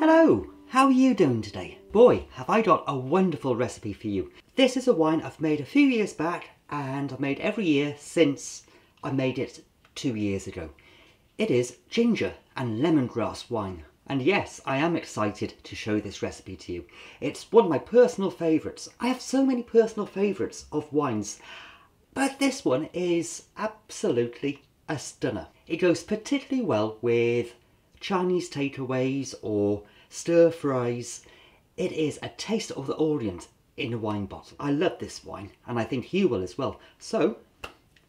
Hello, how are you doing today? Boy, have I got a wonderful recipe for you. This is a wine I've made a few years back and I've made every year since I made it 2 years ago. It is ginger and lemongrass wine. And yes, I am excited to show this recipe to you. It's one of my personal favourites. I have so many personal favourites of wines, but this one is absolutely a stunner. It goes particularly well with Chinese takeaways or stir fries. It is a taste of the Orient in a wine bottle. I love this wine and I think you will as well. So,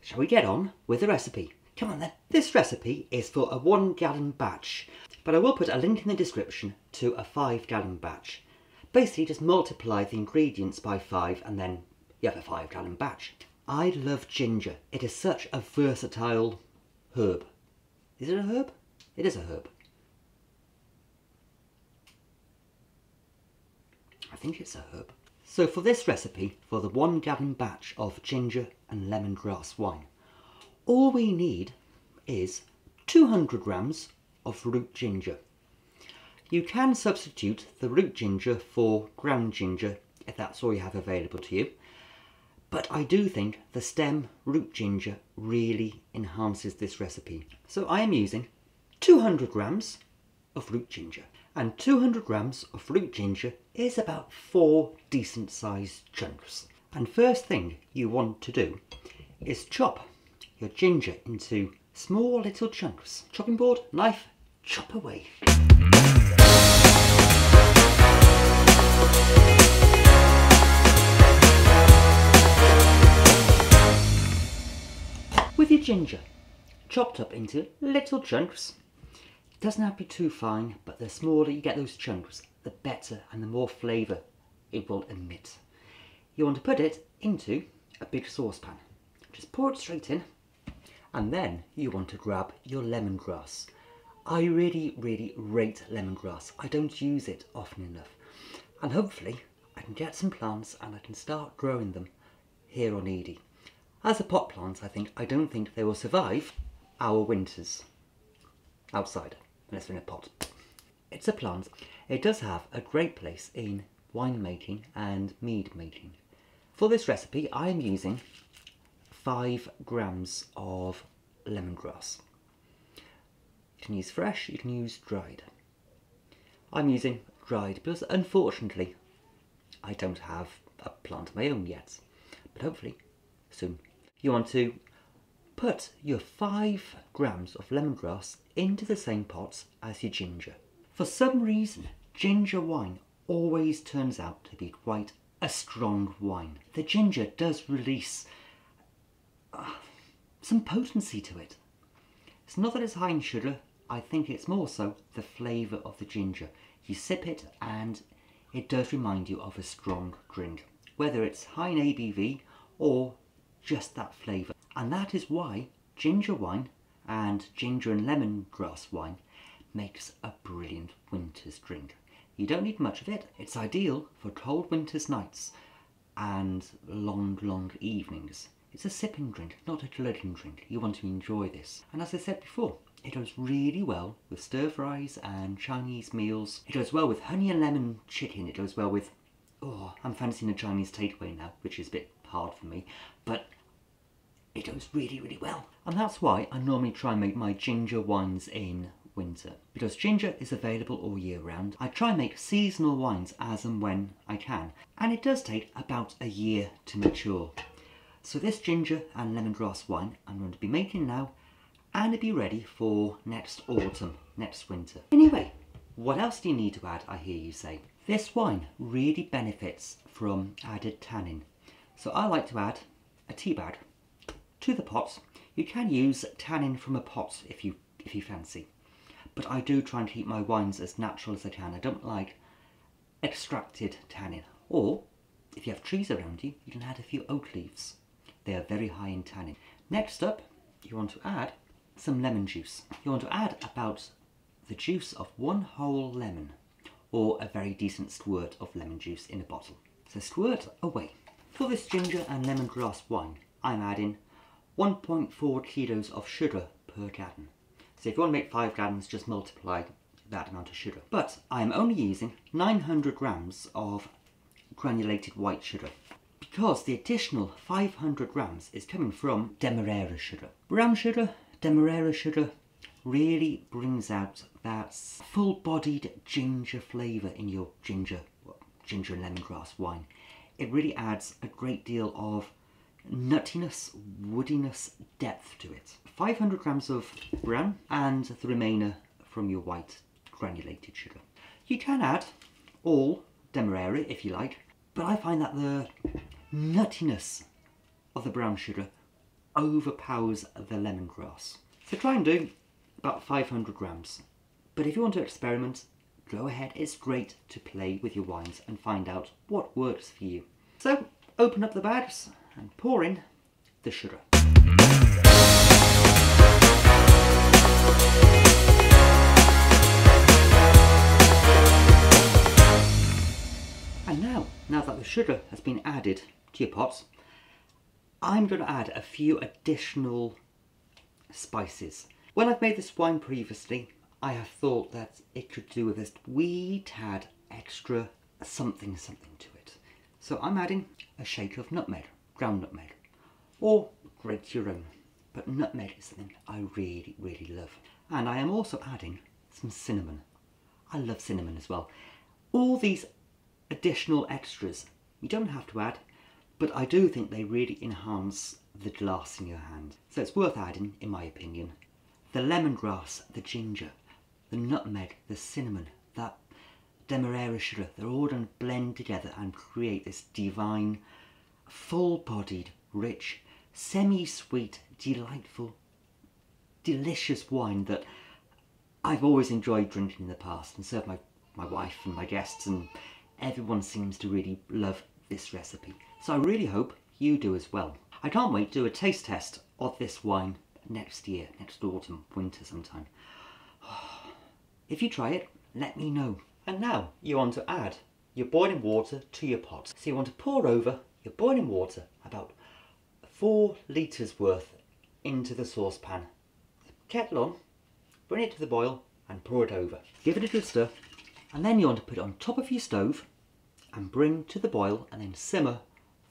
shall we get on with the recipe? Come on then. This recipe is for a 1 gallon batch, but I will put a link in the description to a 5 gallon batch. Basically just multiply the ingredients by 5 and then you have a 5 gallon batch. I love ginger. It is such a versatile herb. Is it a herb? It is a herb. I think it's a herb. So for this recipe, for the 1 gallon batch of ginger and lemongrass wine, all we need is 200 grams of root ginger. You can substitute the root ginger for ground ginger if that's all you have available to you, but I do think the stem root ginger really enhances this recipe. So I am using 200 grams of root ginger. And 200 grams of root ginger is about 4 decent sized chunks. And first thing you want to do is chop your ginger into small little chunks. Chopping board, knife, chop away. With your ginger chopped up into little chunks, doesn't have to be too fine, but the smaller you get those chunks, the better and the more flavour it will emit. You want to put it into a big saucepan. Just pour it straight in, and then you want to grab your lemongrass. I really rate lemongrass. I don't use it often enough. And hopefully I can get some plants and I can start growing them here on Eday. As a pot plant, I don't think they will survive our winters outside. Unless they're in a pot. It's a plant. It does have a great place in wine making and mead making. For this recipe I am using 5 grams of lemongrass. You can use fresh, you can use dried. I'm using dried because unfortunately I don't have a plant of my own yet, but hopefully soon. You want to put your 5 grams of lemongrass into the same pot as your ginger. For some reason, ginger wine always turns out to be quite a strong wine. The ginger does release some potency to it. It's not that it's high in sugar, I think it's more so the flavour of the ginger. You sip it and it does remind you of a strong drink, whether it's high in ABV or just that flavour. And that is why ginger wine and ginger and lemongrass wine makes a brilliant winter's drink. You don't need much of it. It's ideal for cold winter's nights and long evenings. It's a sipping drink, not a glutton drink. You want to enjoy this. And as I said before, it goes really well with stir fries and Chinese meals. It goes well with honey and lemon chicken. It goes well with, oh, I'm fancying a Chinese takeaway now, which is a bit hard for me, but it goes really well. And that's why I normally try and make my ginger wines in winter. Because ginger is available all year round, I try and make seasonal wines as and when I can. And it does take about a year to mature. So this ginger and lemongrass wine I'm going to be making now, and it'll be ready for next autumn, next winter. Anyway, what else do you need to add, I hear you say? This wine really benefits from added tannin. So I like to add a tea bag to the pot. You can use tannin from a pot if you fancy, but I do try and keep my wines as natural as I can. I don't like extracted tannin. Or if you have trees around you, you can add a few oak leaves. They are very high in tannin. Next up, you want to add some lemon juice. You want to add about the juice of 1 whole lemon, or a very decent squirt of lemon juice in a bottle. So squirt away. For this ginger and lemongrass wine, I'm adding 1.4 kilos of sugar per gallon. So if you want to make 5 gallons, just multiply that amount of sugar. But I am only using 900 grams of granulated white sugar, because the additional 500 grams is coming from demerara sugar. Brown sugar, demerara sugar really brings out that full-bodied ginger flavour in your ginger and lemongrass wine. It really adds a great deal of nuttiness, woodiness, depth to it. 500 grams of brown and the remainder from your white granulated sugar. You can add all demerara if you like, but I find that the nuttiness of the brown sugar overpowers the lemongrass. So try and do about 500 grams. But if you want to experiment, go ahead. It's great to play with your wines and find out what works for you. So open up the bags and pour in the sugar. And now that the sugar has been added to your pots, I'm going to add a few additional spices. When I've made this wine previously, I have thought that it could do with a wee tad extra something to it. So I'm adding a shake of nutmeg, ground nutmeg, or grate your own. But nutmeg is something I really love. And I am also adding some cinnamon. I love cinnamon as well. All these additional extras you don't have to add, but I do think they really enhance the glass in your hand. So it's worth adding, in my opinion. The lemongrass, the ginger, the nutmeg, the cinnamon, that demerara sugar, they're all going to blend together and create this divine, full-bodied, rich, semi-sweet, delightful, delicious wine that I've always enjoyed drinking in the past and served my wife and my guests, and everyone seems to really love this recipe. So I really hope you do as well. I can't wait to do a taste test of this wine next year, next autumn, winter sometime. If you try it, let me know. And now you want to add your boiling water to your pot. So you want to pour over your boiling water, about 4 litres worth, into the saucepan. Kettle on, bring it to the boil and pour it over. Give it a good stir, and then you want to put it on top of your stove and bring to the boil and then simmer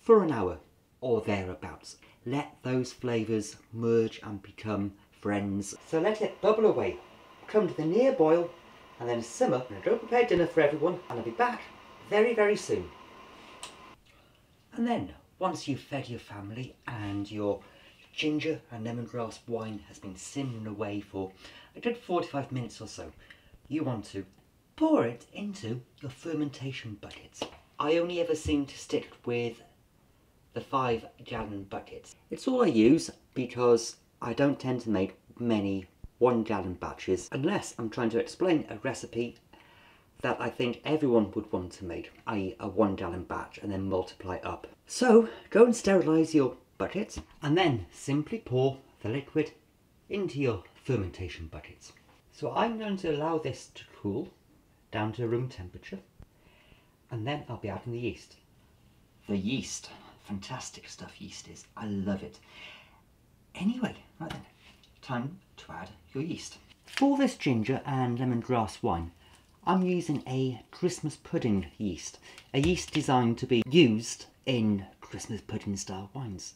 for an hour or thereabouts. Let those flavours merge and become friends. So let it bubble away, come to the near boil, and then simmer. I'm going to go prepare dinner for everyone, and I'll be back very soon. And then, once you've fed your family and your ginger and lemongrass wine has been simmering away for a good 45 minutes or so, you want to pour it into your fermentation buckets. I only ever seem to stick with the 5-gallon buckets. It's all I use because I don't tend to make many 1-gallon batches unless I'm trying to explain a recipe that I think everyone would want to make, i.e. a 1-gallon batch, and then multiply up. So go and sterilise your buckets and then simply pour the liquid into your fermentation buckets. So I'm going to allow this to cool down to room temperature, and then I'll be adding the yeast. The yeast, fantastic stuff yeast is, I love it. Anyway, right then, time to add your yeast. For this ginger and lemongrass wine, I'm using a Christmas pudding yeast, a yeast designed to be used in Christmas pudding style wines.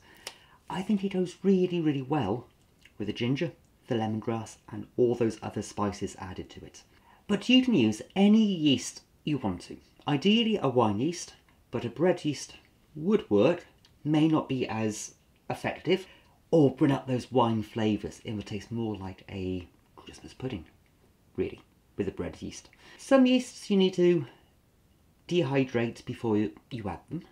I think it goes really well with the ginger, the lemongrass and all those other spices added to it. But you can use any yeast you want to. Ideally a wine yeast, but a bread yeast would work, may not be as effective, or bring out those wine flavours. It would taste more like a Christmas pudding, really, with a bread yeast. Some yeasts you need to dehydrate before you add them.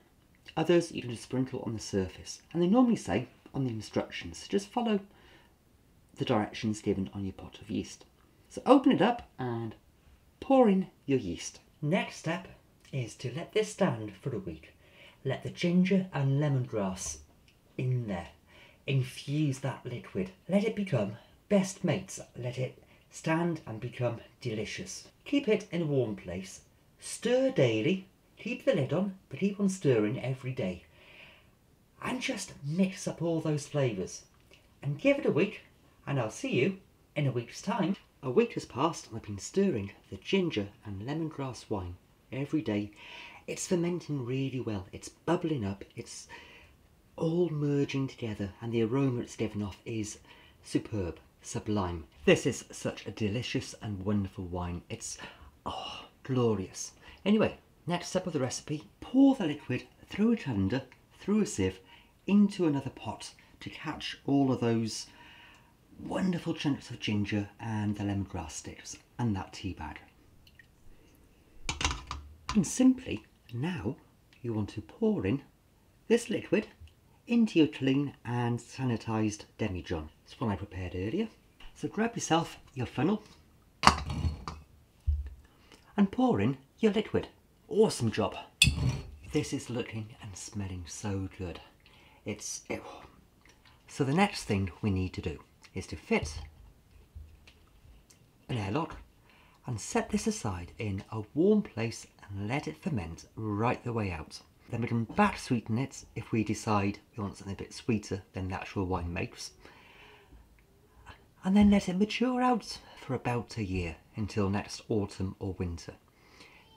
Others you can just sprinkle on the surface. And they normally say on the instructions, just follow the directions given on your pot of yeast. So open it up and pour in your yeast. Next step is to let this stand for a week. Let the ginger and lemongrass in there. Infuse that liquid. Let it become best mates. Let it stand and become delicious. Keep it in a warm place. Stir daily. Keep the lid on, but keep on stirring every day. And just mix up all those flavours. And give it a week, and I'll see you in a week's time A week has passed and I've been stirring the ginger and lemongrass wine every day. It's fermenting really well, it's bubbling up, it's all merging together, and the aroma it's given off is superb, sublime. This is such a delicious and wonderful wine. It's glorious. Anyway, next step of the recipe, pour the liquid through a colander, through a sieve, into another pot to catch all of those wonderful chunks of ginger and the lemongrass sticks and that tea bag. And simply now you want to pour in this liquid into your clean and sanitised demijohn. It's one I prepared earlier. So grab yourself your funnel and pour in your liquid. Awesome job. This is looking and smelling so good. So the next thing we need to do is to fit an airlock and set this aside in a warm place and let it ferment right the way out. Then we can back sweeten it if we decide we want something a bit sweeter than the actual wine makes. And then let it mature out for about a year until next autumn or winter.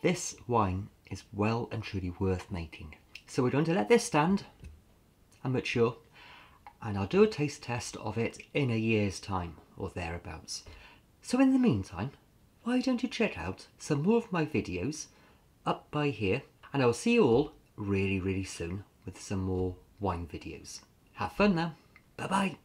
This wine is well and truly worth making. So we're going to let this stand and mature, and I'll do a taste test of it in a year's time or thereabouts. So in the meantime, why don't you check out some more of my videos up by here, and I'll see you all really soon with some more wine videos. Have fun now. Bye bye.